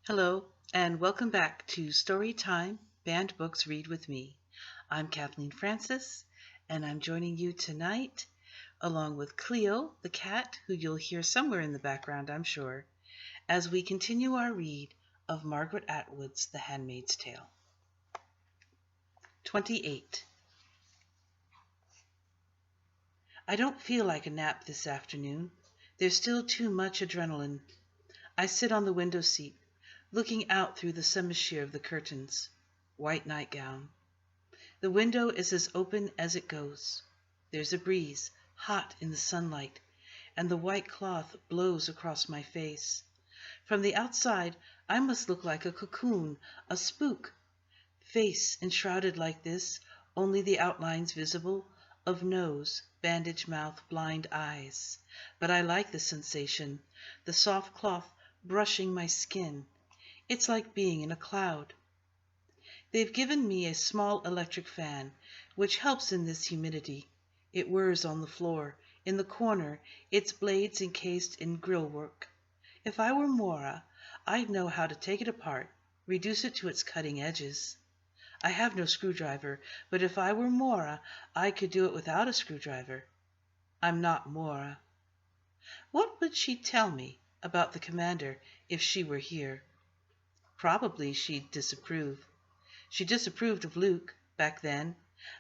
Hello, and welcome back to Storytime Banned Books Read with Me. I'm Kathleen Francis, and I'm joining you tonight, along with Cleo, the cat, who you'll hear somewhere in the background, I'm sure, as we continue our read of Margaret Atwood's The Handmaid's Tale. 28. I don't feel like a nap this afternoon. There's still too much adrenaline. I sit on the window seat, looking out through the semashire of the curtains. White nightgown. The window is as open as it goes. There's a breeze, hot in the sunlight, and the white cloth blows across my face. From the outside, I must look like a cocoon, a spook. Face enshrouded like this, only the outlines visible, of nose, bandaged mouth, blind eyes. But I like the sensation, the soft cloth brushing my skin. It's like being in a cloud. They've given me a small electric fan, which helps in this humidity. It whirs on the floor, in the corner, its blades encased in grill work. If I were Mora, I'd know how to take it apart, reduce it to its cutting edges. I have no screwdriver, but if I were Mora, I could do it without a screwdriver. I'm not Mora. What would she tell me about the commander if she were here? Probably she'd disapprove. She disapproved of Luke, back then.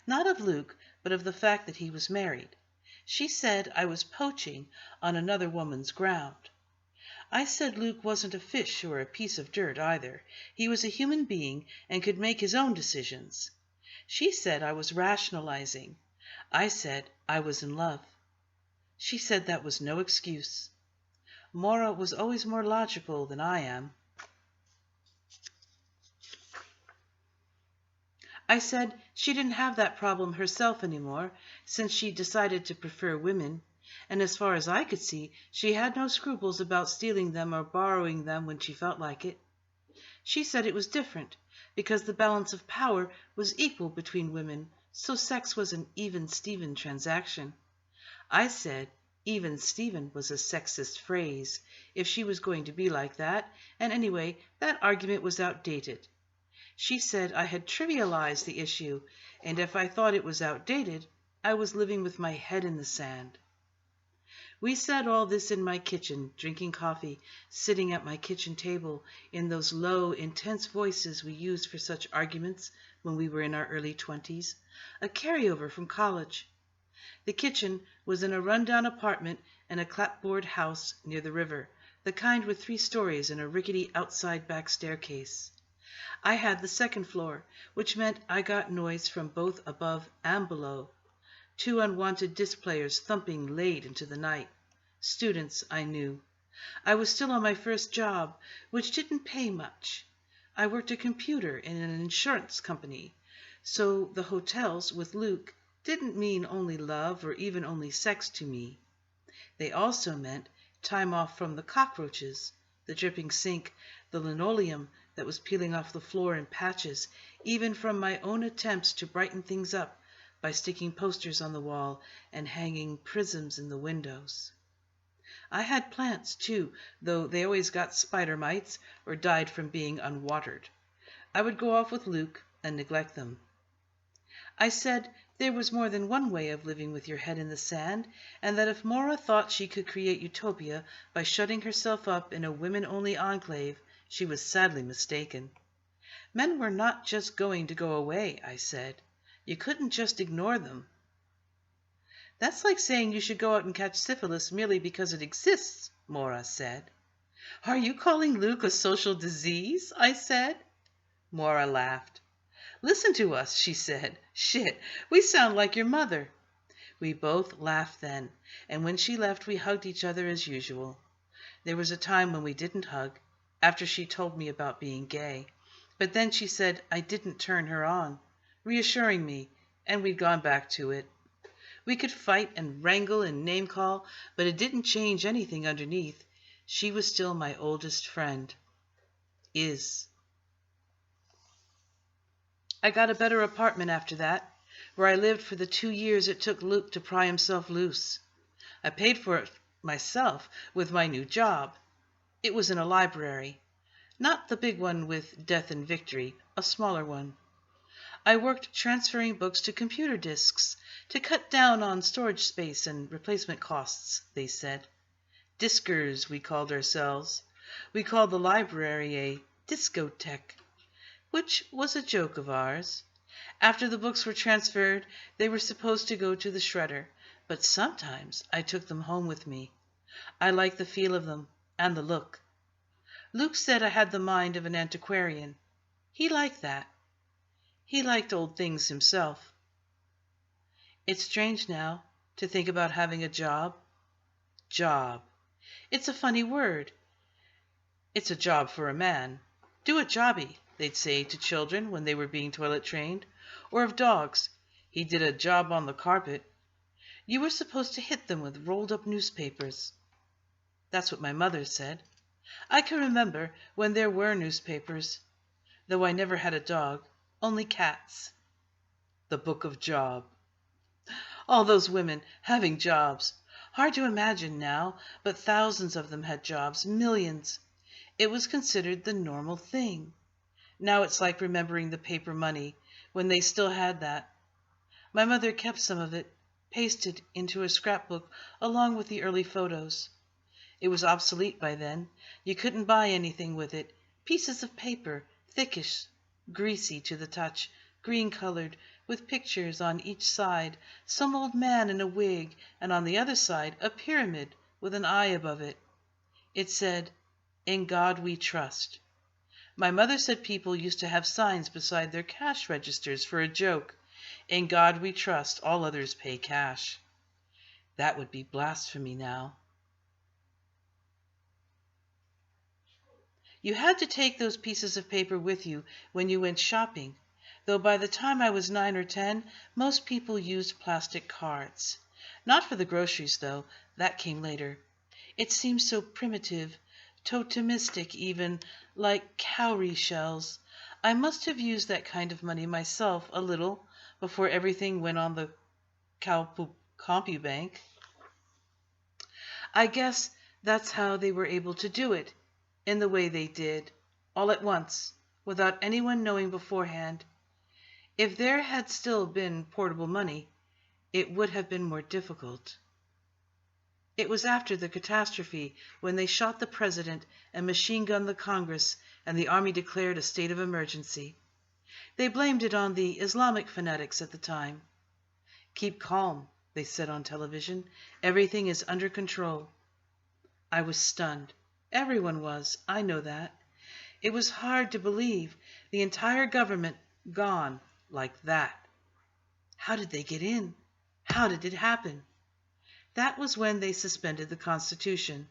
Not of Luke, but of the fact that he was married. She said I was poaching on another woman's ground. I said Luke wasn't a fish or a piece of dirt either. He was a human being and could make his own decisions. She said I was rationalizing. I said I was in love. She said that was no excuse. Mora was always more logical than I am. I said she didn't have that problem herself anymore, since she decided to prefer women, and as far as I could see, she had no scruples about stealing them or borrowing them when she felt like it. She said it was different, because the balance of power was equal between women, so sex was an even-Steven transaction. I said even-Steven was a sexist phrase, if she was going to be like that, and anyway, that argument was outdated. She said I had trivialized the issue, and if I thought it was outdated, I was living with my head in the sand. We said all this in my kitchen, drinking coffee, sitting at my kitchen table, in those low, intense voices we used for such arguments when we were in our early 20s, a carryover from college. The kitchen was in a rundown apartment in a clapboard house near the river, the kind with 3 stories and a rickety outside back staircase. I had the second floor, which meant I got noise from both above and below. 2 unwanted disc players thumping late into the night. Students, I knew. I was still on my first job, which didn't pay much. I worked a computer in an insurance company, so the hotels with Luke didn't mean only love or even only sex to me. They also meant time off from the cockroaches, the dripping sink, the linoleum that was peeling off the floor in patches, even from my own attempts to brighten things up by sticking posters on the wall and hanging prisms in the windows. I had plants, too, though they always got spider mites or died from being unwatered. I would go off with Luke and neglect them. I said there was more than one way of living with your head in the sand, and that if Mora thought she could create utopia by shutting herself up in a women-only enclave, she was sadly mistaken. Men were not just going to go away, I said. You couldn't just ignore them. That's like saying you should go out and catch syphilis merely because it exists, Mora said. Are you calling Luke a social disease? I said. Mora laughed. Listen to us, she said. Shit, we sound like your mother. We both laughed then, and when she left we hugged each other as usual. There was a time when we didn't hug, after she told me about being gay. But then she said I didn't turn her on, reassuring me, and we'd gone back to it. We could fight and wrangle and name-call, but it didn't change anything underneath. She was still my oldest friend. Is. I got a better apartment after that, where I lived for the 2 years it took Luke to pry himself loose. I paid for it myself with my new job. It was in a library. Not the big one with Death and Victory, a smaller one. I worked transferring books to computer disks to cut down on storage space and replacement costs, they said. Diskers, we called ourselves. We called the library a discotheque, which was a joke of ours. After the books were transferred, they were supposed to go to the shredder, but sometimes I took them home with me. I liked the feel of them and the look. Luke said I had the mind of an antiquarian. He liked that. He liked old things himself. It's strange now to think about having a job. Job. It's a funny word. It's a job for a man. Do a jobby, they'd say to children when they were being toilet trained, or of dogs. He did a job on the carpet. You were supposed to hit them with rolled up newspapers. That's what my mother said. I can remember when there were newspapers, though I never had a dog, only cats. The Book of Job. All those women having jobs. Hard to imagine now, but thousands of them had jobs, millions. It was considered the normal thing. Now it's like remembering the paper money, when they still had that. My mother kept some of it, pasted into a scrapbook along with the early photos. It was obsolete by then. You couldn't buy anything with it. Pieces of paper, thickish, greasy to the touch, green-colored, with pictures on each side, some old man in a wig, and on the other side a pyramid with an eye above it. It said, "In God We Trust." My mother said people used to have signs beside their cash registers for a joke. "In God We Trust, all others pay cash." That would be blasphemy now. You had to take those pieces of paper with you when you went shopping, though by the time I was 9 or 10, most people used plastic cards. Not for the groceries, though. That came later. It seemed so primitive, totemistic even, like cowrie shells. I must have used that kind of money myself a little before everything went on the CompuBank. I guess that's how they were able to do it, in the way they did, all at once, without anyone knowing beforehand. If there had still been portable money, it would have been more difficult. It was after the catastrophe, when they shot the president and machine-gunned the Congress, and the army declared a state of emergency. They blamed it on the Islamic fanatics at the time. "Keep calm," they said on television. "Everything is under control." I was stunned. Everyone was. I know that. It was hard to believe. The entire government gone like that. How did they get in? How did it happen? That was when they suspended the Constitution.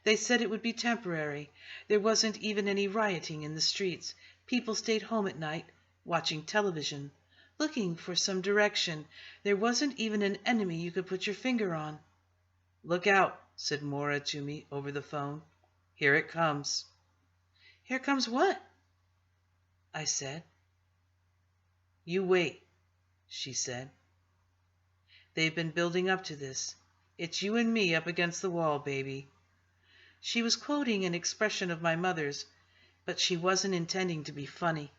They said it would be temporary. There wasn't even any rioting in the streets. People stayed home at night, watching television, looking for some direction. There wasn't even an enemy you could put your finger on. "Look out," said Maura to me over the phone. "Here it comes." "Here comes what?" I said. "You wait," she said. "They've been building up to this. It's you and me up against the wall, baby." She was quoting an expression of my mother's, but she wasn't intending to be funny.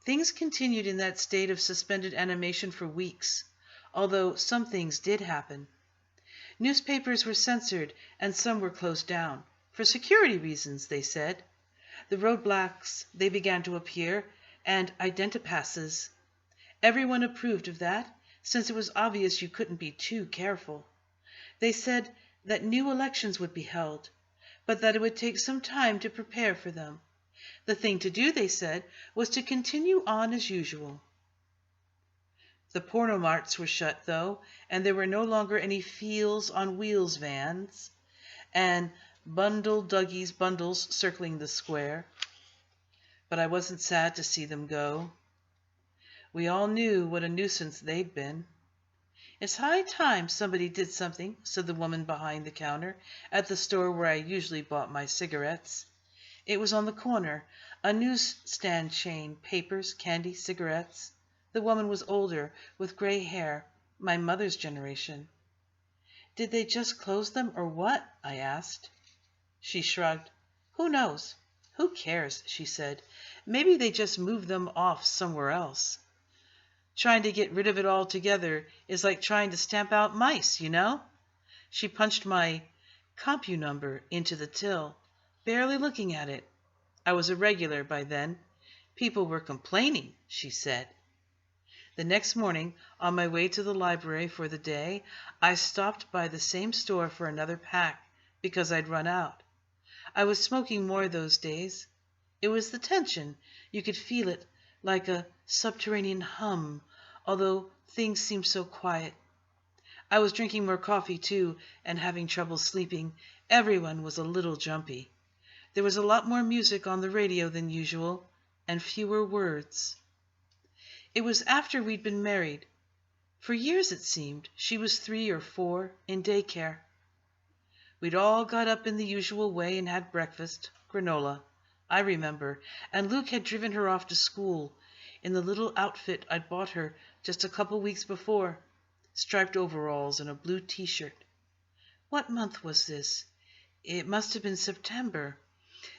Things continued in that state of suspended animation for weeks, although some things did happen. Newspapers were censored and some were closed down. For security reasons, they said. The roadblocks, they began to appear, and identipasses. Everyone approved of that, since it was obvious you couldn't be too careful. They said that new elections would be held, but that it would take some time to prepare for them. The thing to do, they said, was to continue on as usual. The pornomarts were shut, though, and there were no longer any Feels on Wheels vans and Bundle Dougie's bundles circling the square. But I wasn't sad to see them go. We all knew what a nuisance they'd been. "It's high time somebody did something," said the woman behind the counter at the store where I usually bought my cigarettes. It was on the corner, a newsstand chain, papers, candy, cigarettes. The woman was older, with gray hair, my mother's generation. "Did they just close them, or what?" I asked. She shrugged. Who knows? Who cares? She said. Maybe they just moved them off somewhere else. Trying to get rid of it altogether is like trying to stamp out mice, you know? She punched my compu number into the till, barely looking at it. I was a regular by then. People were complaining, she said. The next morning, on my way to the library for the day, I stopped by the same store for another pack because I'd run out. I was smoking more those days. It was the tension. You could feel it, like a subterranean hum, although things seemed so quiet. I was drinking more coffee, too, and having trouble sleeping. Everyone was a little jumpy. There was a lot more music on the radio than usual, and fewer words. It was after we'd been married. For years, it seemed. She was 3 or 4, in daycare. We'd all got up in the usual way and had breakfast, granola, I remember, and Luke had driven her off to school in the little outfit I'd bought her just a couple weeks before, striped overalls and a blue t-shirt. What month was this? It must have been September.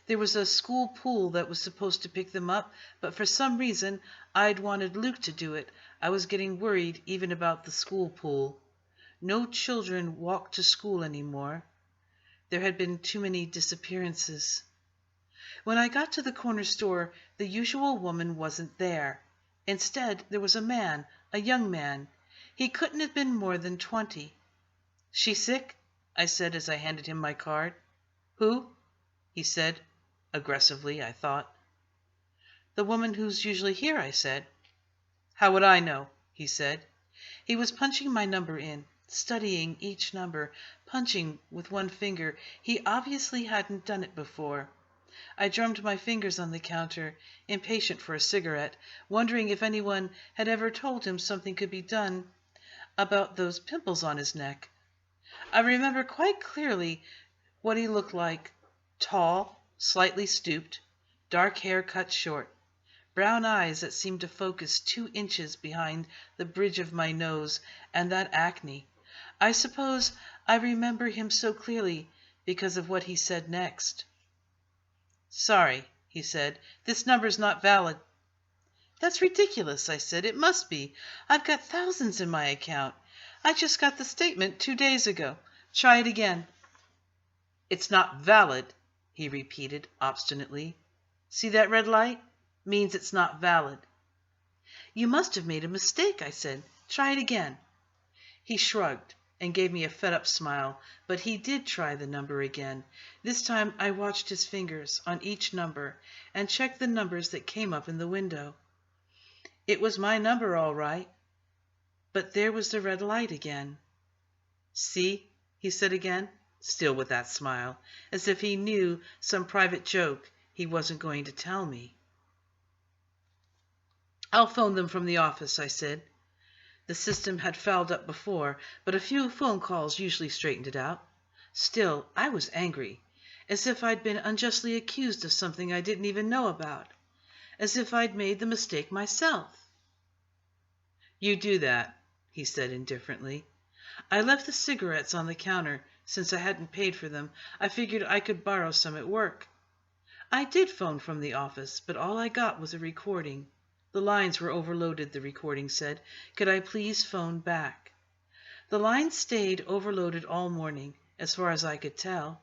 There was a school pool that was supposed to pick them up, but for some reason I'd wanted Luke to do it. I was getting worried even about the school pool. No children walked to school anymore. There had been too many disappearances. When I got to the corner store, the usual woman wasn't there. Instead, there was a man, a young man. He couldn't have been more than 20. She sick? I said as I handed him my card. Who? He said, aggressively, I thought. The woman who's usually here, I said. How would I know? He said. He was punching my number in, studying each number, punching with one finger. He obviously hadn't done it before. I drummed my fingers on the counter, impatient for a cigarette, wondering if anyone had ever told him something could be done about those pimples on his neck. I remember quite clearly what he looked like. Tall, slightly stooped, dark hair cut short, brown eyes that seemed to focus 2 inches behind the bridge of my nose, and that acne. I suppose I remember him so clearly because of what he said next. Sorry, he said, this number's not valid. That's ridiculous, I said. It must be. I've got thousands in my account. I just got the statement 2 days ago. Try it again. It's not valid, he repeated obstinately. See that red light? Means it's not valid. You must have made a mistake, I said. Try it again. He shrugged and gave me a fed-up smile, but he did try the number again. This time I watched his fingers on each number and checked the numbers that came up in the window. It was my number, all right. But there was the red light again. See, he said again, still with that smile, as if he knew some private joke he wasn't going to tell me. I'll phone them from the office, I said. The system had fouled up before, but a few phone calls usually straightened it out. Still, I was angry, as if I'd been unjustly accused of something I didn't even know about, as if I'd made the mistake myself. You do that, he said indifferently. I left the cigarettes on the counter. Since I hadn't paid for them, I figured I could borrow some at work. I did phone from the office, but all I got was a recording. The lines were overloaded, the recording said. Could I please phone back? The lines stayed overloaded all morning, as far as I could tell.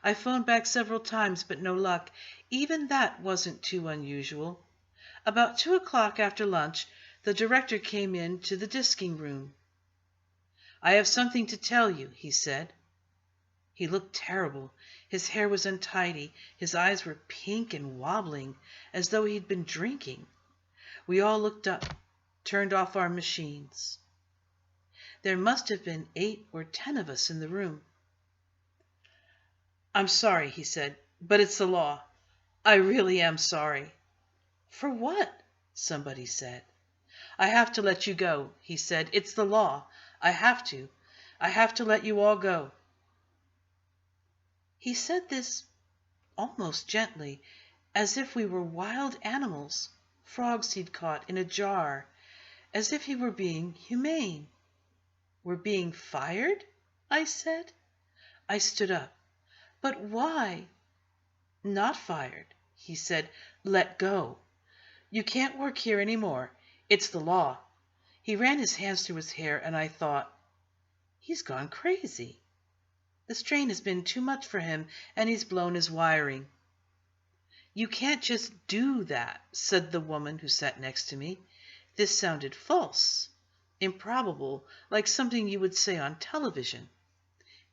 I phoned back several times, but no luck. Even that wasn't too unusual. About 2 o'clock after lunch, the director came in to the disking room. I have something to tell you, he said. He looked terrible. His hair was untidy. His eyes were pink and wobbling, as though he'd been drinking. We all looked up, turned off our machines. There must have been 8 or 10 of us in the room. I'm sorry, he said, but it's the law. I really am sorry. For what? Somebody said. I have to let you go, he said. It's the law. I have to. I have to let you all go. He said this almost gently, as if we were wild animals, frogs he'd caught in a jar, as if he were being humane. We're being fired? I said. I stood up. But why? Not fired, he said. Let go. You can't work here any more. It's the law. He ran his hands through his hair, and I thought, he's gone crazy. The strain has been too much for him, and he's blown his wiring. You can't just do that, said the woman who sat next to me. This sounded false, improbable, like something you would say on television.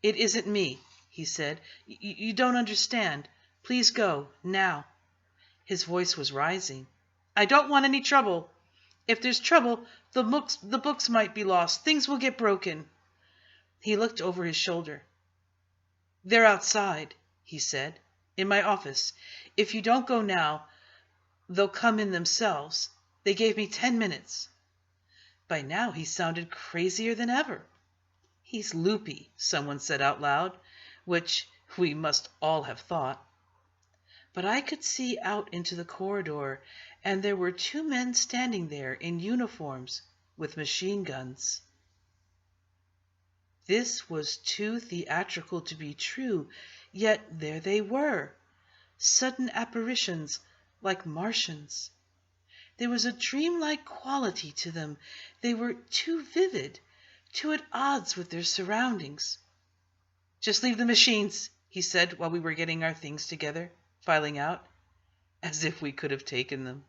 It isn't me, he said. You don't understand. Please go, now. His voice was rising. I don't want any trouble. If there's trouble, the books might be lost. Things will get broken. He looked over his shoulder. They're outside, he said, in my office. If you don't go now, they'll come in themselves. They gave me 10 minutes. By now he sounded crazier than ever. He's loopy, someone said out loud, which we must all have thought. But I could see out into the corridor, and there were 2 men standing there in uniforms with machine guns. This was too theatrical to be true, yet there they were, sudden apparitions like Martians. There was a dreamlike quality to them. They were too vivid, too at odds with their surroundings. Just leave the machines, he said while we were getting our things together, filing out, as if we could have taken them.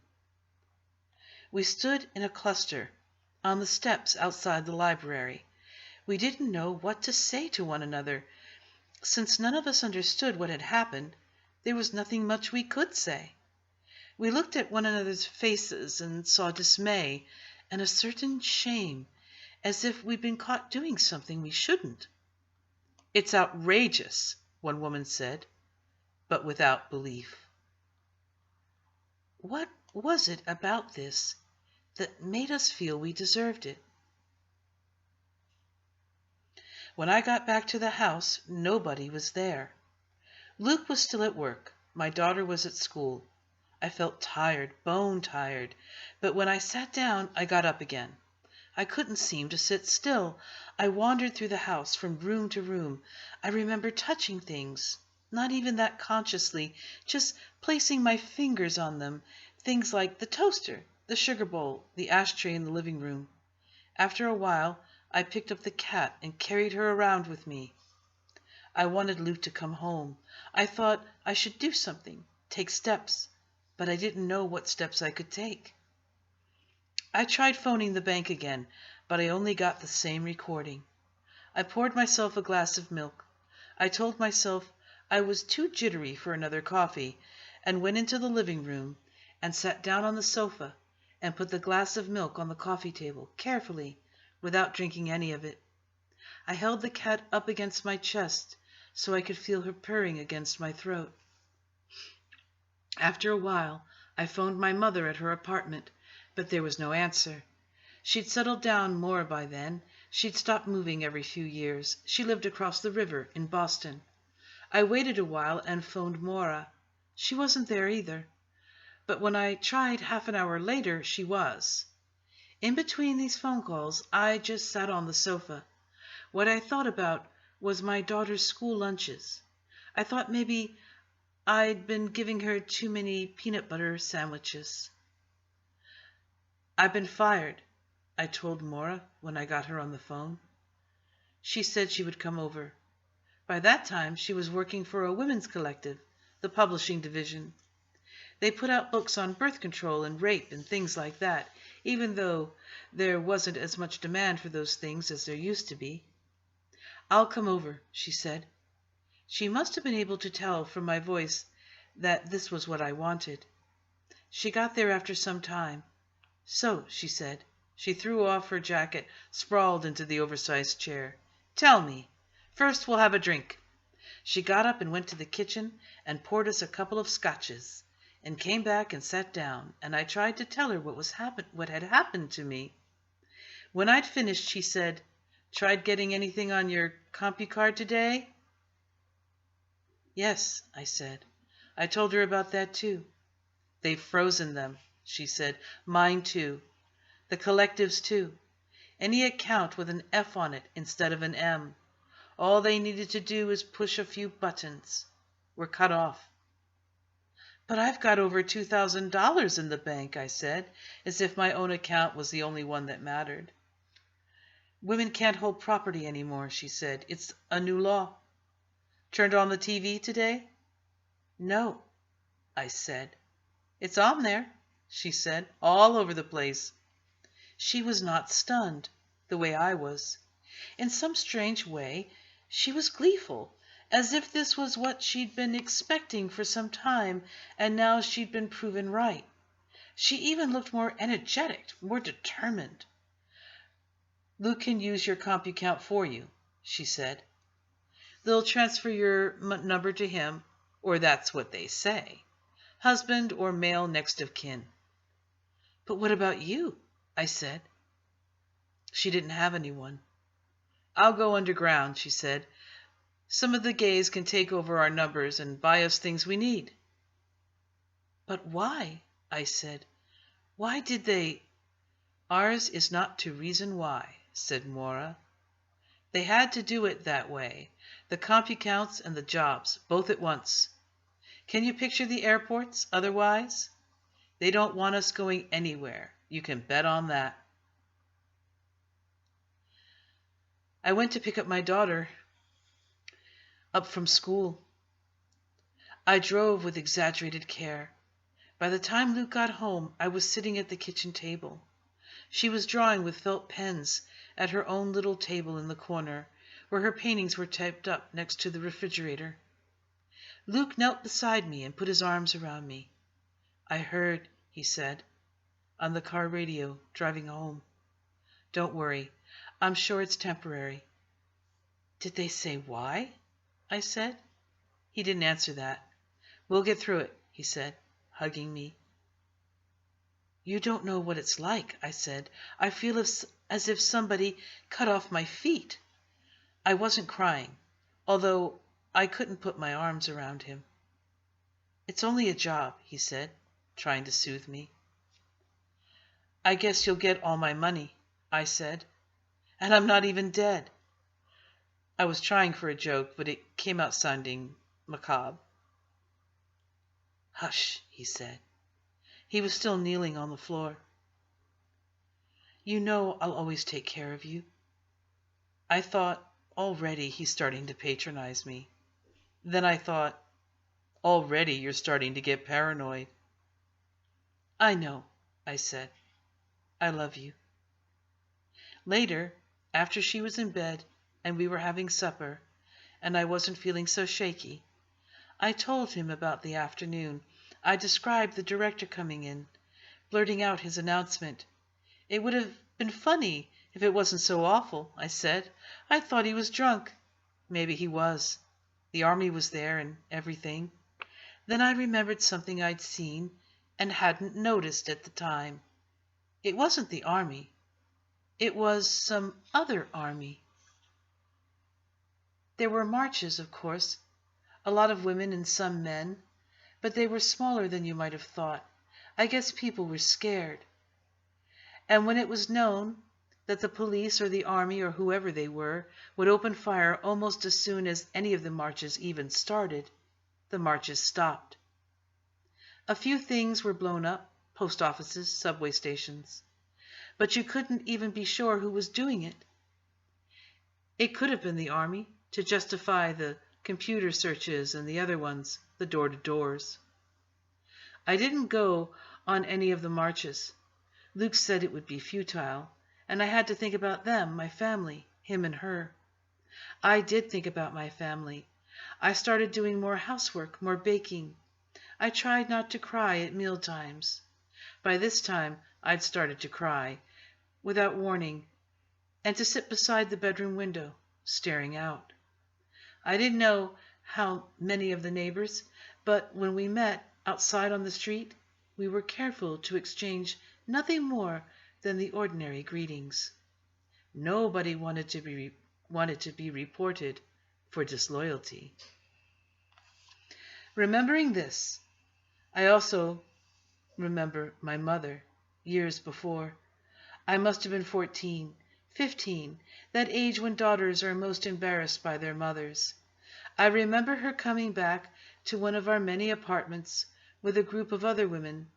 We stood in a cluster on the steps outside the library. We didn't know what to say to one another. Since none of us understood what had happened, there was nothing much we could say. We looked at one another's faces and saw dismay and a certain shame, as if we'd been caught doing something we shouldn't. It's outrageous, one woman said, but without belief. What was it about this that made us feel we deserved it? When I got back to the house, nobody was there. Luke was still at work. My daughter was at school. I felt tired, bone tired, but when I sat down, I got up again. I couldn't seem to sit still. I wandered through the house from room to room. I remember touching things, not even that consciously, just placing my fingers on them, things like the toaster, the sugar bowl, the ashtray in the living room. After a while, I picked up the cat and carried her around with me. I wanted Luke to come home. I thought I should do something, take steps, but I didn't know what steps I could take. I tried phoning the bank again, but I only got the same recording. I poured myself a glass of milk. I told myself I was too jittery for another coffee, and went into the living room and sat down on the sofa and put the glass of milk on the coffee table, carefully, without drinking any of it. I held the cat up against my chest so I could feel her purring against my throat. After a while, I phoned my mother at her apartment, but there was no answer. She'd settled down more by then. She'd stopped moving every few years. She lived across the river in Boston. I waited a while and phoned Maura. She wasn't there either. But when I tried half an hour later, she was. In between these phone calls, I just sat on the sofa. What I thought about was my daughter's school lunches. I thought maybe I'd been giving her too many peanut butter sandwiches. I've been fired, I told Maura when I got her on the phone. She said she would come over. By that time, she was working for a women's collective, the publishing division. They put out books on birth control and rape and things like that, even though there wasn't as much demand for those things as there used to be. I'll come over, she said. She must have been able to tell from my voice that this was what I wanted. She got there after some time. So, she said. She threw off her jacket, sprawled into the oversized chair. Tell me. First we'll have a drink. She got up and went to the kitchen and poured us a couple of scotches, and came back and sat down, and I tried to tell her what had happened to me. When I'd finished, she said, Tried getting anything on your CompuCard today? Yes, I said. I told her about that too. They've frozen them, she said. Mine too. The collectives too. Any account with an F on it instead of an M. All they needed to do is push a few buttons. We're cut off. But I've got over $2,000 in the bank, I said, as if my own account was the only one that mattered. Women can't hold property anymore, she said. It's a new law. Turned on the TV today? No, I said. It's on there, she said, all over the place. She was not stunned, the way I was. In some strange way, she was gleeful, as if this was what she'd been expecting for some time, and now she'd been proven right. She even looked more energetic, more determined. Luke can use your CompuCount for you, she said. They'll transfer your number to him, or that's what they say. Husband or male next of kin. But what about you? I said. She didn't have anyone. I'll go underground, she said. Some of the gays can take over our numbers and buy us things we need. But why? I said. Why did they? Ours is not to reason why, said Mora. They had to do it that way. The CompuCounts and the jobs, both at once. Can you picture the airports otherwise? They don't want us going anywhere. You can bet on that. I went to pick up my daughter up from school. I drove with exaggerated care. By the time Luke got home, I was sitting at the kitchen table. She was drawing with felt pens at her own little table in the corner, where her paintings were taped up next to the refrigerator. Luke knelt beside me and put his arms around me. I heard, he said, on the car radio, driving home. Don't worry, I'm sure it's temporary. Did they say why? I said. He didn't answer that. We'll get through it, he said, hugging me. You don't know what it's like, I said. I feel as if somebody cut off my feet. I wasn't crying, although I couldn't put my arms around him. It's only a job, he said, trying to soothe me. I guess you'll get all my money, I said. And I'm not even dead. I was trying for a joke, but it came out sounding macabre. Hush, he said. He was still kneeling on the floor. You know I'll always take care of you. I thought, already he's starting to patronize me. Then I thought, already you're starting to get paranoid. I know, I said. I love you. Later, after she was in bed and we were having supper, and I wasn't feeling so shaky, I told him about the afternoon. I described the director coming in, blurting out his announcement. It would have been funny if it wasn't so awful, I said. I thought he was drunk. Maybe he was. The army was there and everything. Then I remembered something I'd seen and hadn't noticed at the time. It wasn't the army. It was some other army. There were marches, of course, a lot of women and some men, but they were smaller than you might have thought. I guess people were scared. And when it was known that the police or the army or whoever they were would open fire almost as soon as any of the marches even started, the marches stopped. A few things were blown up, post offices, subway stations, but you couldn't even be sure who was doing it. It could have been the army to justify the computer searches and the other ones, the door-to-doors. I didn't go on any of the marches. Luke said it would be futile, and I had to think about them, my family, him and her. I did think about my family. I started doing more housework, more baking. I tried not to cry at mealtimes. By this time, I'd started to cry, without warning, and to sit beside the bedroom window, staring out. I didn't know how many of the neighbors, but when we met outside on the street, we were careful to exchange nothing more than the ordinary greetings. Nobody wanted to be reported for disloyalty. Remembering this, I also remember my mother, years before. I must have been 14, 15, that age when daughters are most embarrassed by their mothers. I remember her coming back to one of our many apartments with a group of other women,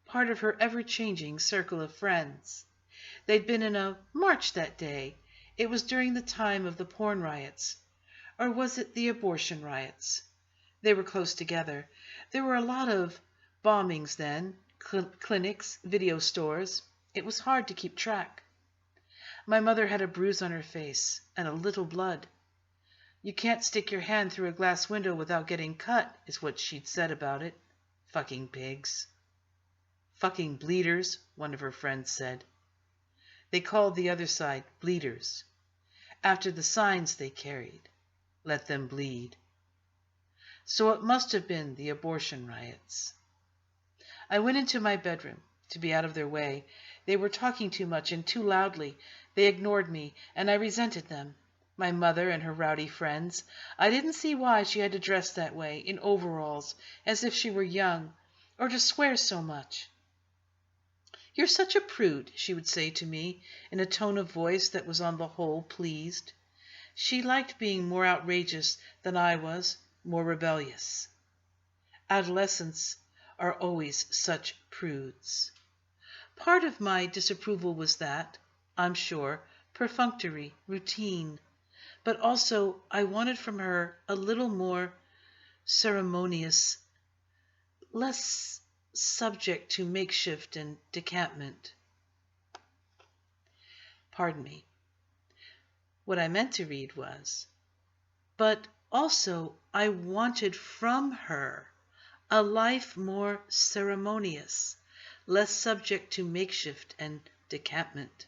part of her ever-changing circle of friends. They'd been in a march that day. It was during the time of the porn riots. Or was it the abortion riots? They were close together. There were a lot of bombings then, clinics, video stores. It was hard to keep track. My mother had a bruise on her face and a little blood. You can't stick your hand through a glass window without getting cut, is what she'd said about it. Fucking pigs. Fucking bleeders, one of her friends said. They called the other side bleeders, after the signs they carried. Let them bleed. So it must have been the abortion riots. I went into my bedroom to be out of their way. They were talking too much and too loudly. They ignored me, and I resented them. My mother and her rowdy friends. I didn't see why she had to dress that way, in overalls, as if she were young, or to swear so much. "You're such a prude," she would say to me, in a tone of voice that was on the whole pleased. She liked being more outrageous than I was, more rebellious. Adolescents are always such prudes. Part of my disapproval was that, I'm sure, perfunctory, routine. But also I wanted from her a little more ceremonious, less subject to makeshift and decampment. Pardon me. What I meant to read was, but also I wanted from her a life more ceremonious, less subject to makeshift and decampment.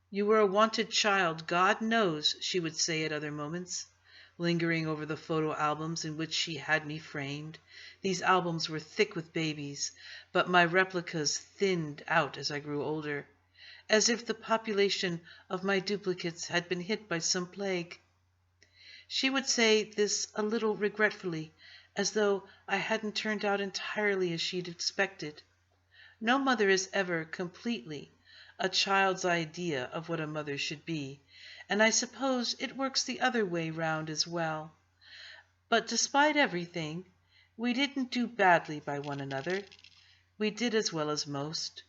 "You were a wanted child, God knows," she would say at other moments, lingering over the photo albums in which she had me framed. These albums were thick with babies, but my replicas thinned out as I grew older, as if the population of my duplicates had been hit by some plague. She would say this a little regretfully, as though I hadn't turned out entirely as she'd expected. No mother is ever completely a child's idea of what a mother should be, and I suppose it works the other way round as well. But despite everything, we didn't do badly by one another. We did as well as most.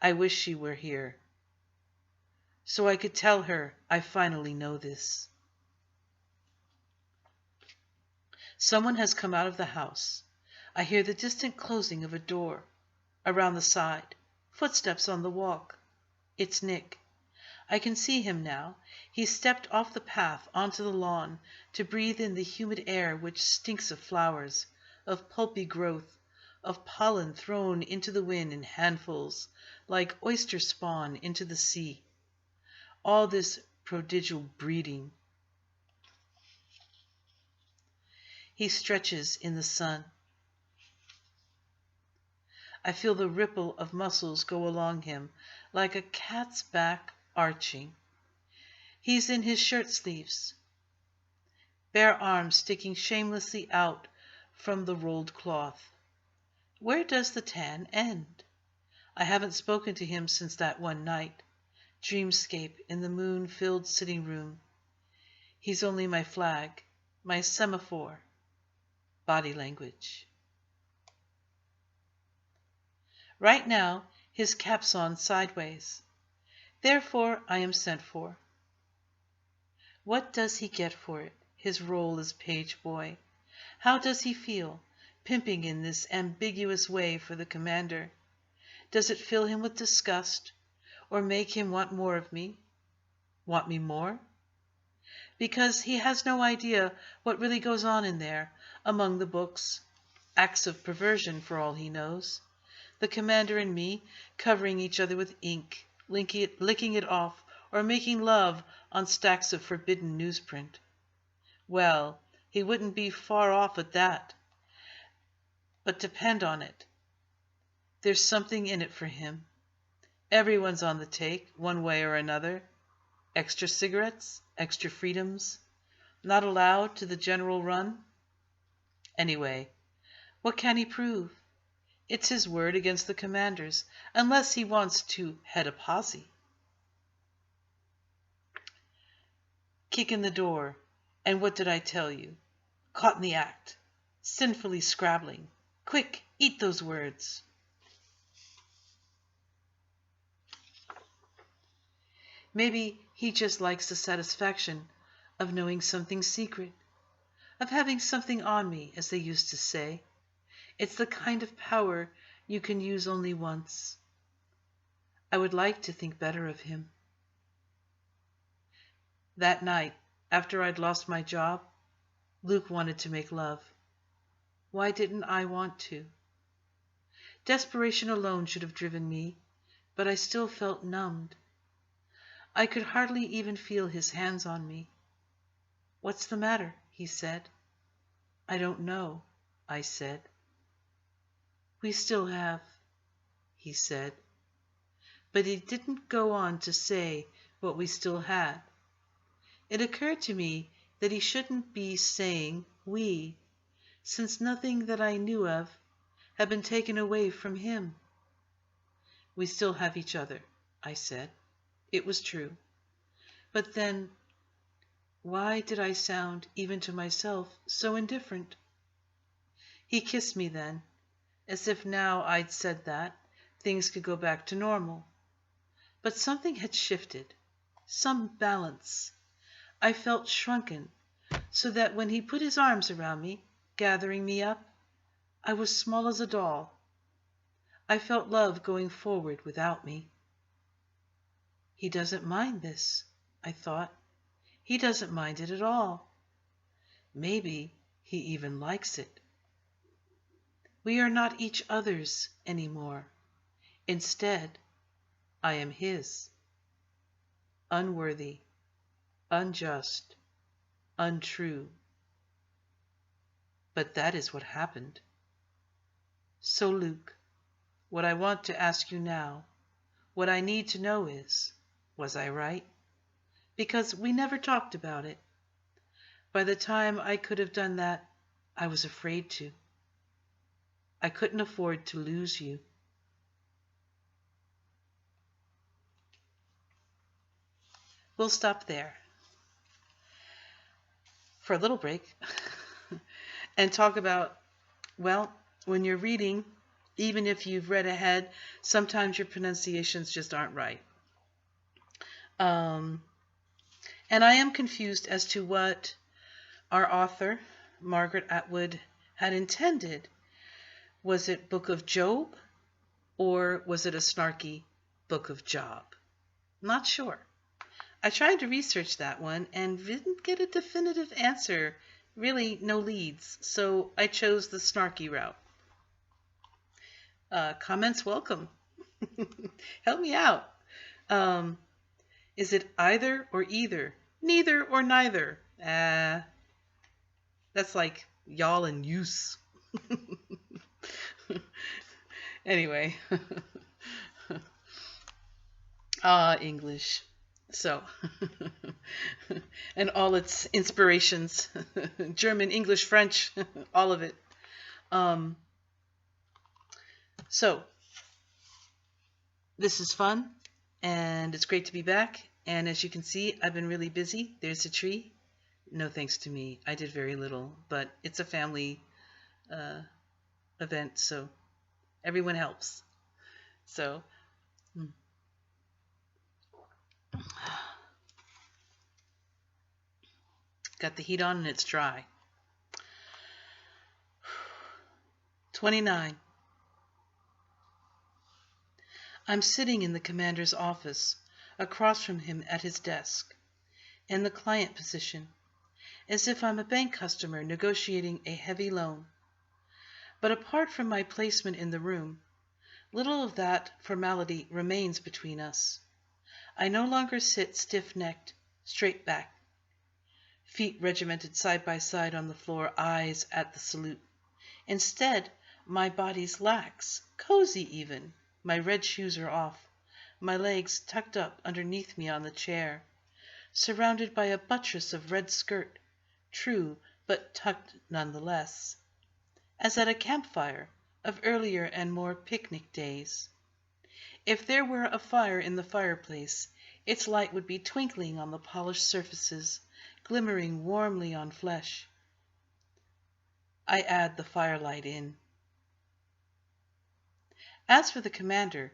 I wish she were here, so I could tell her I finally know this. Someone has come out of the house. I hear the distant closing of a door. Around the side, footsteps on the walk. It's Nick. I can see him now. He stepped off the path onto the lawn to breathe in the humid air which stinks of flowers, of pulpy growth, of pollen thrown into the wind in handfuls, like oyster spawn into the sea. All this prodigal breeding. He stretches in the sun. I feel the ripple of muscles go along him, like a cat's back arching. He's in his shirt sleeves, bare arms sticking shamelessly out from the rolled cloth. Where does the tan end? I haven't spoken to him since that one night. Dreamscape in the moon-filled sitting room. He's only my flag, my semaphore. Body language. Right now, his cap's on sideways. Therefore, I am sent for. What does he get for it, his role as page boy? How does he feel, pimping in this ambiguous way for the commander? Does it fill him with disgust, or make him want more of me? Want me more? Because he has no idea what really goes on in there, among the books. Acts of perversion, for all he knows. The commander and me covering each other with ink, licking it off, or making love on stacks of forbidden newsprint. Well, he wouldn't be far off at that. But depend on it, there's something in it for him. Everyone's on the take, one way or another. Extra cigarettes, extra freedoms, not allowed to the general run. Anyway, what can he prove? It's his word against the commander's, unless he wants to head a posse. Kick in the door. And what did I tell you? Caught in the act, sinfully scrabbling. Quick, eat those words. Maybe he just likes the satisfaction of knowing something secret, of having something on me, as they used to say. It's the kind of power you can use only once. I would like to think better of him. That night, after I'd lost my job, Luke wanted to make love. Why didn't I want to? Desperation alone should have driven me, but I still felt numbed. I could hardly even feel his hands on me. What's the matter? He said. I don't know, I said. We still have, he said. But he didn't go on to say what we still had. It occurred to me that he shouldn't be saying we, since nothing that I knew of had been taken away from him. We still have each other, I said. It was true. But then, why did I sound, even to myself, so indifferent? He kissed me then, as if now I'd said that, things could go back to normal. But something had shifted, some balance. I felt shrunken, so that when he put his arms around me, gathering me up, I was small as a doll. I felt love going forward without me. He doesn't mind this, I thought. He doesn't mind it at all. Maybe he even likes it. We are not each other's anymore. Instead, I am his. Unworthy, unjust, untrue. But that is what happened. So, Luke, what I want to ask you now, what I need to know is, was I right? Because we never talked about it. By the time I could have done that, I was afraid to. I couldn't afford to lose you. We'll stop there for a little break and talk about, well, when you're reading, even if you've read ahead, sometimes your pronunciations just aren't right. And I am confused as to what our author, Margaret Atwood, had intended. Was it Book of Job, or was it a snarky Book of Job? Not sure. I tried to research that one and didn't get a definitive answer. Really, no leads. So I chose the snarky route. Comments welcome. Help me out. Is it either or either? Neither or neither? That's like y'all and use. Anyway. English. So, and all its inspirations, German, English, French, all of it. So, this is fun, and it's great to be back. And as you can see, I've been really busy. There's a tree. No thanks to me. I did very little, but it's a family event, so everyone helps. So, got the heat on and it's dry. 29. I'm sitting in the commander's office, across from him at his desk, in the client position, as if I'm a bank customer negotiating a heavy loan. But apart from my placement in the room, little of that formality remains between us. I no longer sit stiff-necked, straight back, feet regimented side by side on the floor, eyes at the salute. Instead, my body's lax, cozy even. My red shoes are off, my legs tucked up underneath me on the chair, surrounded by a buttress of red skirt, true but tucked nonetheless, as at a campfire of earlier and more picnic days. If there were a fire in the fireplace, its light would be twinkling on the polished surfaces, glimmering warmly on flesh. I add the firelight in. As for the commander,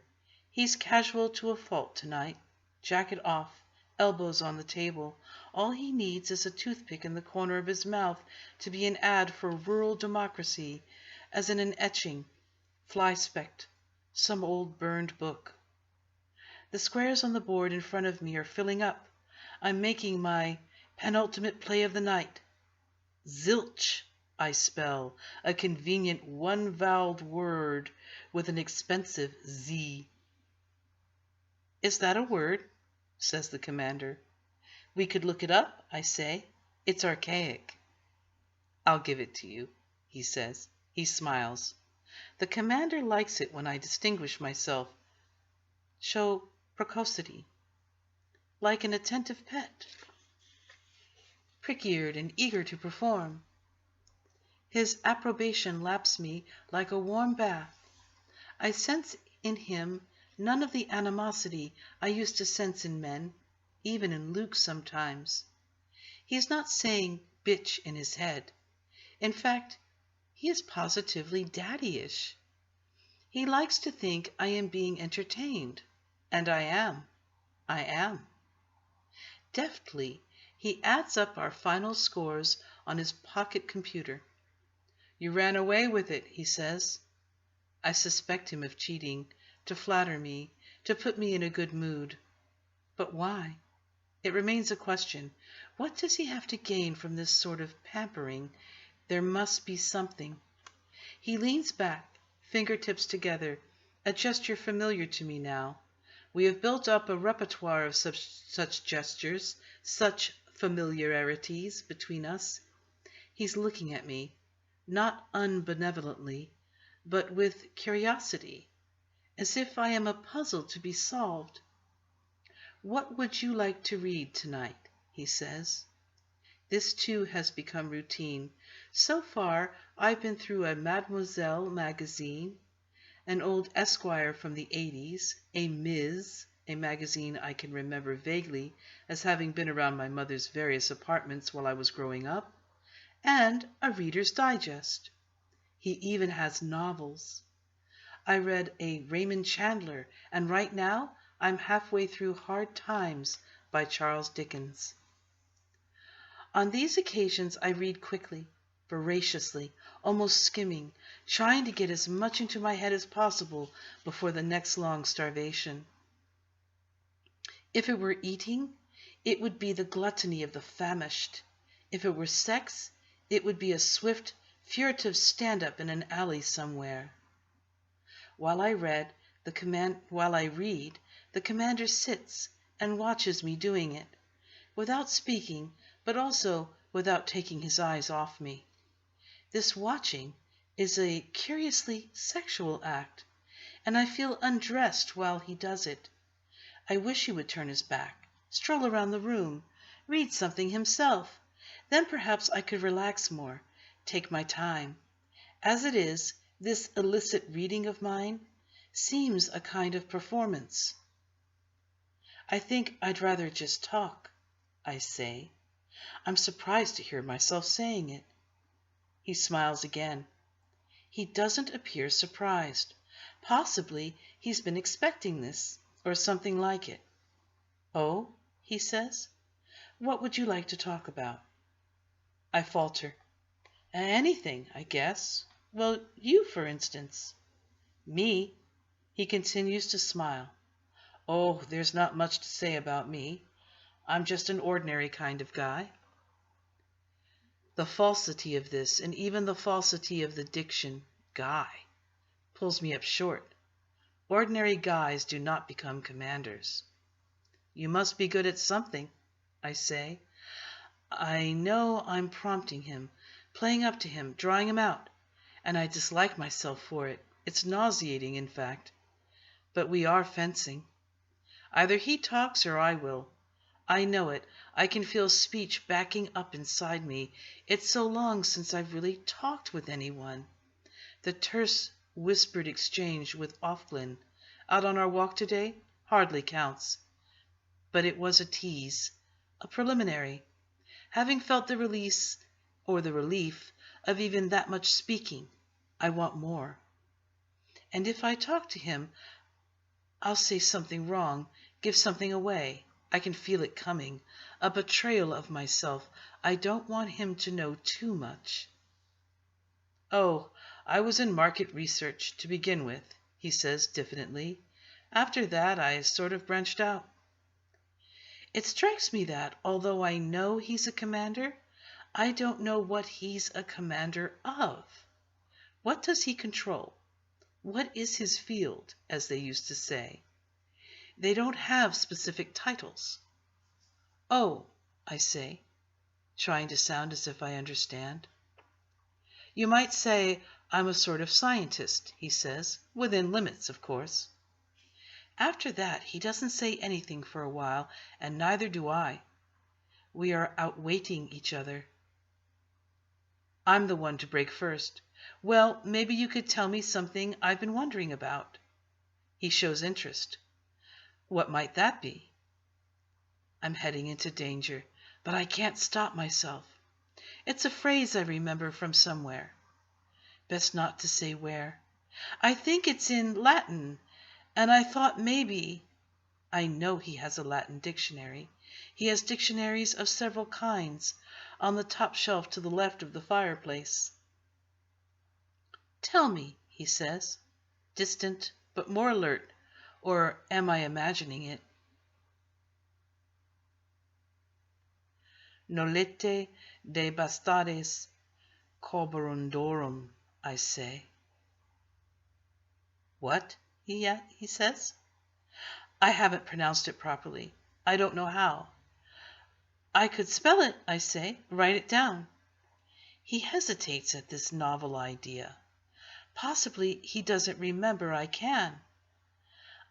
he's casual to a fault tonight. Jacket off, elbows on the table. All he needs is a toothpick in the corner of his mouth to be an ad for rural democracy, as in an etching, fly-specked, some old burned book. The squares on the board in front of me are filling up. I'm making my penultimate play of the night. Zilch, I spell, a convenient one-voweled word with an expensive Z. Is that a word? Says the commander. We could look it up, I say. It's archaic. I'll give it to you, he says. He smiles. The commander likes it when I distinguish myself, show precocity, like an attentive pet, prick-eared and eager to perform. His approbation laps me like a warm bath. I sense in him none of the animosity I used to sense in men, even in Luke sometimes. He's not saying bitch in his head. In fact, he is positively daddyish. He likes to think I am being entertained, and I am. I am. Deftly, he adds up our final scores on his pocket computer. You ran away with it, he says. I suspect him of cheating, to flatter me, to put me in a good mood. But why? It remains a question. What does he have to gain from this sort of pampering? There must be something. He leans back, fingertips together, a gesture familiar to me now. We have built up a repertoire of such gestures, such familiarities between us. He's looking at me, not unbenevolently, but with curiosity, as if I am a puzzle to be solved. What would you like to read tonight? He says. This too has become routine. So far, I've been through a Mademoiselle magazine, an old Esquire from the 80s, a Ms., a magazine I can remember vaguely as having been around my mother's various apartments while I was growing up, and a Reader's Digest. He even has novels. I read a Raymond Chandler, and right now I'm halfway through Hard Times by Charles Dickens. On these occasions I read quickly, voraciously, almost skimming, trying to get as much into my head as possible before the next long starvation. If it were eating, it would be the gluttony of the famished. If it were sex, it would be a swift, furtive stand-up in an alley somewhere. While I read, the commander sits and watches me doing it, without speaking, but also without taking his eyes off me. This watching is a curiously sexual act, and I feel undressed while he does it. I wish he would turn his back, stroll around the room, read something himself. Then perhaps I could relax more, take my time. As it is, this illicit reading of mine seems a kind of performance. I think I'd rather just talk, I say. I'm surprised to hear myself saying it. He smiles again. He doesn't appear surprised. Possibly he's been expecting this, or something like it. Oh, he says, what would you like to talk about? I falter. Anything, I guess. Well, you, for instance. Me? He continues to smile. Oh, there's not much to say about me. I'm just an ordinary kind of guy. The falsity of this, and even the falsity of the diction, guy, pulls me up short. Ordinary guys do not become commanders. You must be good at something, I say. I know I'm prompting him, playing up to him, drawing him out, and I dislike myself for it. It's nauseating, in fact. But we are fencing. Either he talks or I will. I know it. I can feel speech backing up inside me. It's so long since I've really talked with anyone. The terse, whispered exchange with Offlin, out on our walk today, hardly counts. But it was a tease, a preliminary. Having felt the release or the relief of even that much speaking, I want more. And if I talk to him, I'll say something wrong, give something away. I can feel it coming, a betrayal of myself. I don't want him to know too much. Oh, I was in market research to begin with, he says diffidently. After that, I sort of branched out. It strikes me that, although I know he's a commander, I don't know what he's a commander of. What does he control? What is his field, as they used to say? They don't have specific titles. Oh, I say, trying to sound as if I understand. You might say I'm a sort of scientist, he says, within limits, of course. After that, he doesn't say anything for a while, and neither do I. We are outwaiting each other. I'm the one to break first. Well, maybe you could tell me something I've been wondering about. He shows interest. What might that be? I'm heading into danger, but I can't stop myself. It's a phrase I remember from somewhere. Best not to say where. I think it's in Latin, and I thought maybe... I know he has a Latin dictionary. He has dictionaries of several kinds on the top shelf to the left of the fireplace. Tell me, he says, distant but more alert, or am I imagining it? Nolete de bastades corborundorum, I say. What? He says. I haven't pronounced it properly. I don't know how. I could spell it, I say. Write it down. He hesitates at this novel idea. Possibly he doesn't remember I can.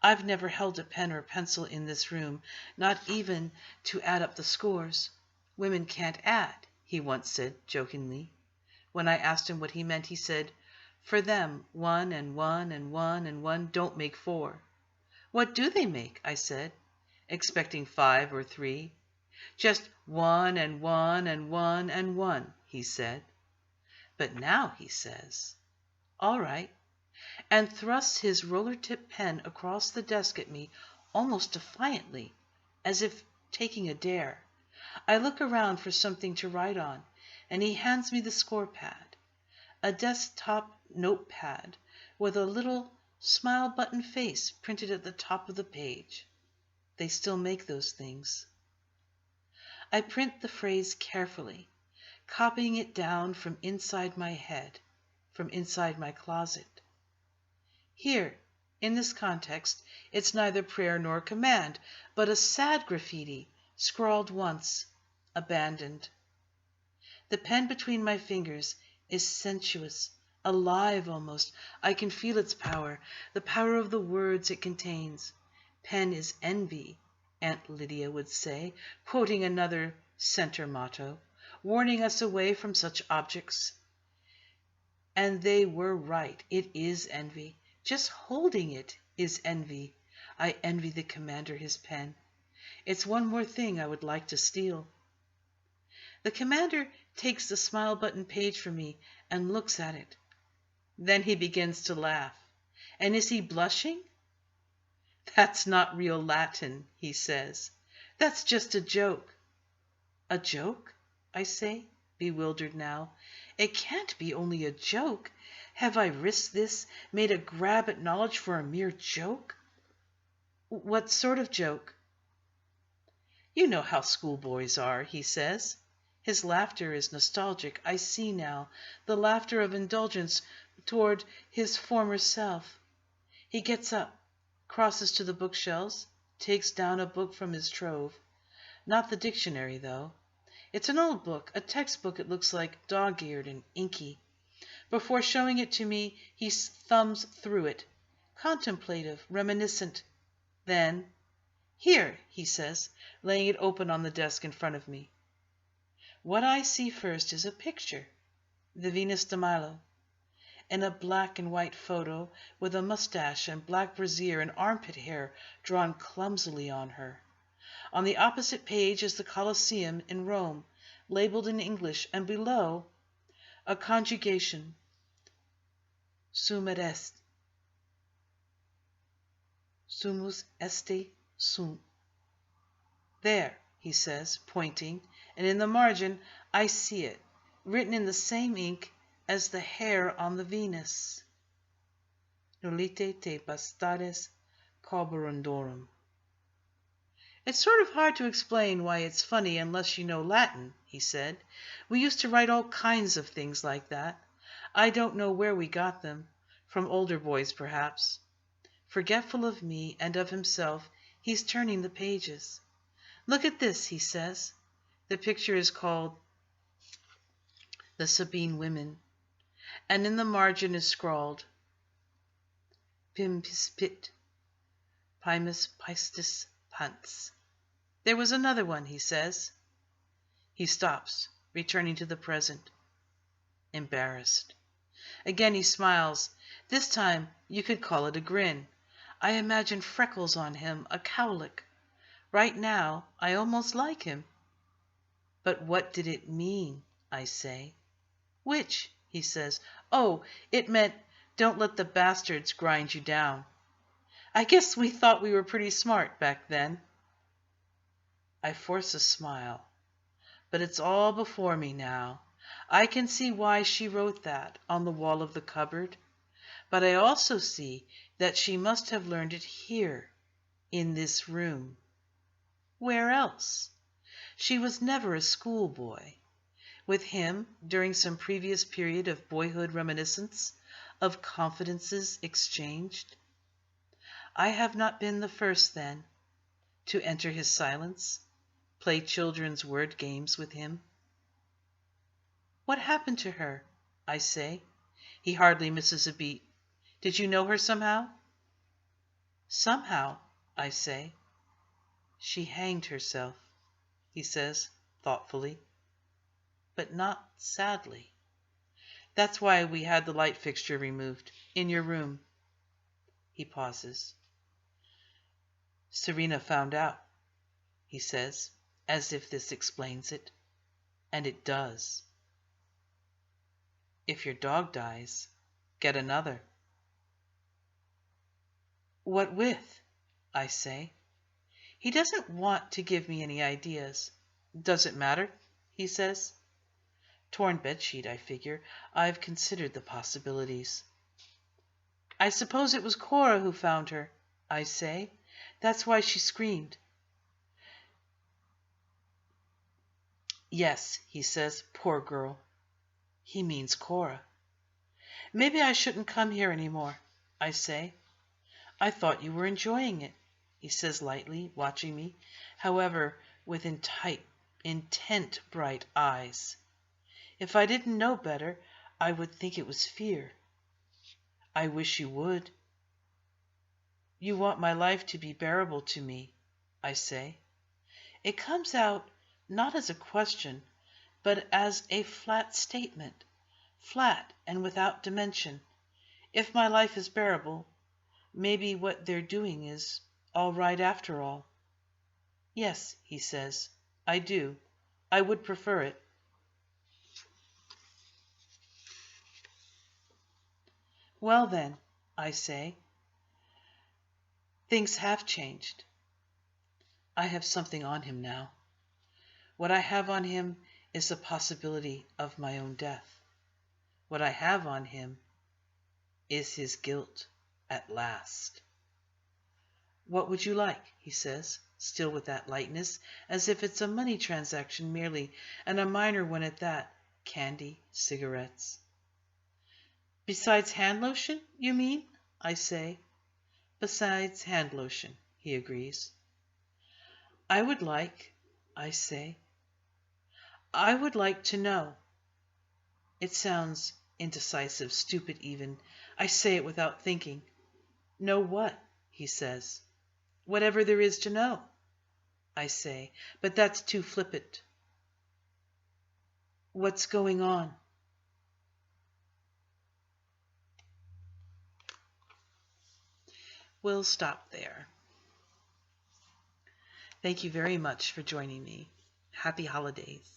I've never held a pen or pencil in this room, not even to add up the scores. Women can't add, he once said jokingly. When I asked him what he meant, he said, for them, 1 and 1 and 1 and 1 don't make 4. What do they make? I said, expecting 5 or 3. Just 1 and 1 and 1 and 1, he said. But now he says, all right, and thrusts his roller-tip pen across the desk at me almost defiantly, as if taking a dare. I look around for something to write on, and he hands me the score pad, a desktop notepad with a little smile button face printed at the top of the page. They still make those things. I print the phrase carefully, copying it down from inside my head, from inside my closet. Here, in this context, it's neither prayer nor command, but a sad graffiti, scrawled once, abandoned. The pen between my fingers is sensuous, alive almost. I can feel its power, the power of the words it contains. Pen is envy, Aunt Lydia would say, quoting another center motto, warning us away from such objects. And they were right. It is envy. Just holding it is envy. I envy the commander his pen. It's one more thing I would like to steal. The commander takes the smile button page from me and looks at it. Then he begins to laugh. And is he blushing? That's not real Latin, he says. That's just a joke. A joke? I say, bewildered now. It can't be only a joke. Have I risked this, made a grab at knowledge for a mere joke? What sort of joke? You know how schoolboys are, he says. His laughter is nostalgic, I see now, the laughter of indulgence toward his former self. He gets up, crosses to the bookshelves, takes down a book from his trove. Not the dictionary, though. It's an old book, a textbook it looks like, dog-eared and inky. Before showing it to me, he thumbs through it, contemplative, reminiscent. Then, here, he says, laying it open on the desk in front of me. What I see first is a picture, the Venus de Milo, in a black and white photo with a mustache and black brassiere and armpit hair drawn clumsily on her. On the opposite page is the Colosseum in Rome, labeled in English, and below a conjugation. Sum et est. Sumus este sum. There, he says, pointing, and in the margin I see it, written in the same ink as the hair on the Venus. Nolite te bastardes carborundorum. It's sort of hard to explain why it's funny unless you know Latin, he said. We used to write all kinds of things like that. I don't know where we got them. From older boys, perhaps. Forgetful of me and of himself, he's turning the pages. Look at this, he says. The picture is called The Sabine Women, and in the margin is scrawled Pim pis pit, Pimus pistis pants. There was another one, he says. He stops, returning to the present, embarrassed. Again he smiles. This time you could call it a grin. I imagine freckles on him, a cowlick. Right now I almost like him. But what did it mean, I say. Which? He says. Oh, it meant don't let the bastards grind you down. I guess we thought we were pretty smart back then. I force a smile, but it's all before me now. I can see why she wrote that on the wall of the cupboard, but I also see that she must have learned it here, in this room. Where else? She was never a schoolboy. With him, during some previous period of boyhood reminiscence, of confidences exchanged. I have not been the first, then, to enter his silence, play children's word games with him. What happened to her? I say. He hardly misses a beat. Did you know her somehow? Somehow, I say. She hanged herself, he says thoughtfully, but not sadly. That's why we had the light fixture removed, in your room. He pauses. Serena found out, he says, as if this explains it. And it does. If your dog dies, get another. What with? I say. He doesn't want to give me any ideas. Does it matter? He says. Torn bedsheet, I figure. I've considered the possibilities. I suppose it was Cora who found her, I say. That's why she screamed. Yes, he says, poor girl. He means Cora. Maybe I shouldn't come here any more, I say. I thought you were enjoying it, he says lightly, watching me, however, with intent bright eyes. If I didn't know better, I would think it was fear. I wish you would. You want my life to be bearable to me, I say. It comes out not as a question, but as a flat statement, flat and without dimension. If my life is bearable, maybe what they're doing is all right after all. Yes, he says, I do. I would prefer it. Well then, I say, things have changed. I have something on him now. What I have on him is the possibility of my own death. What I have on him is his guilt at last. What would you like? He says, still with that lightness, as if it's a money transaction merely, and a minor one at that. Candy, cigarettes. Besides hand lotion, you mean? I say. Besides hand lotion, he agrees. I would like, I say. I would like to know. It sounds indecisive, stupid even. I say it without thinking. Know what? He says. Whatever there is to know, I say, but that's too flippant. What's going on? We'll stop there. Thank you very much for joining me. Happy holidays.